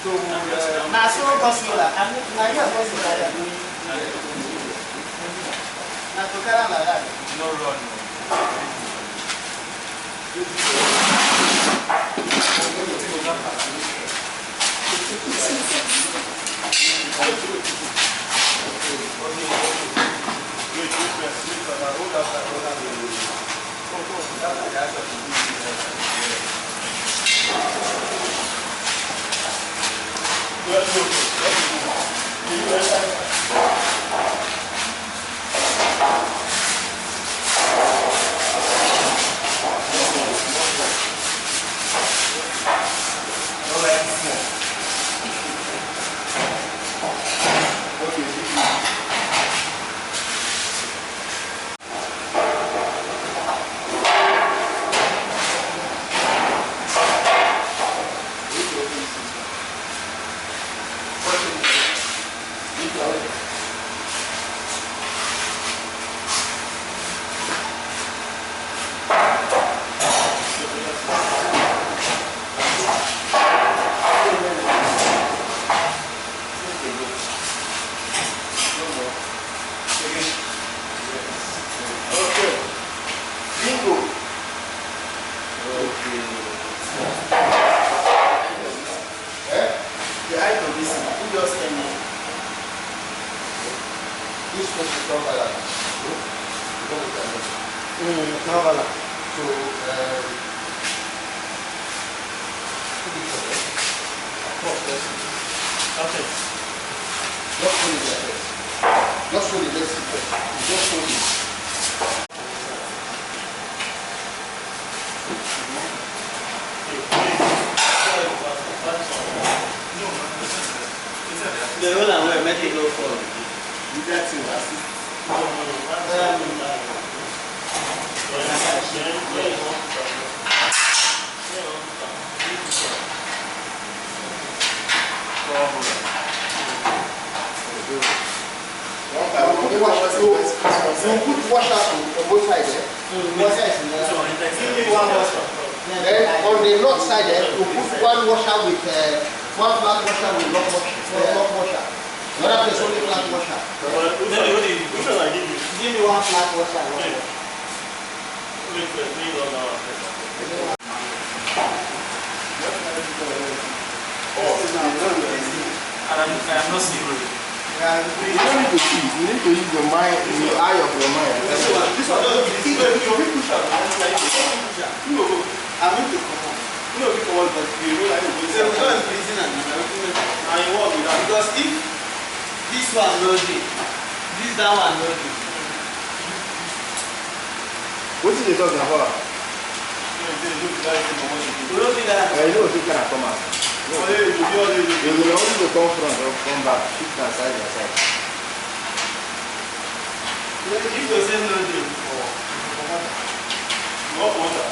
So, national consular, and Nigeria consular. Not to carry like that. No run. The roll and wear, make it low for you. Got to So put washer on both sides. Then on the north side, you put one washer with one flat washer with lock washer. Another place only flat washer. Give me one flat washer. I'm not serious. You don't need to see. You need to use your mind, the eye of your mind. This one doesn't see the push up. I'm going to come on. You know, people want to be real. So, we go and prison and work with that. Because if this one loading, that one loading. What is the talking about? We don't think that. I know you can come out. You will only come front or come back, shift and side by side. If you say loading, what water?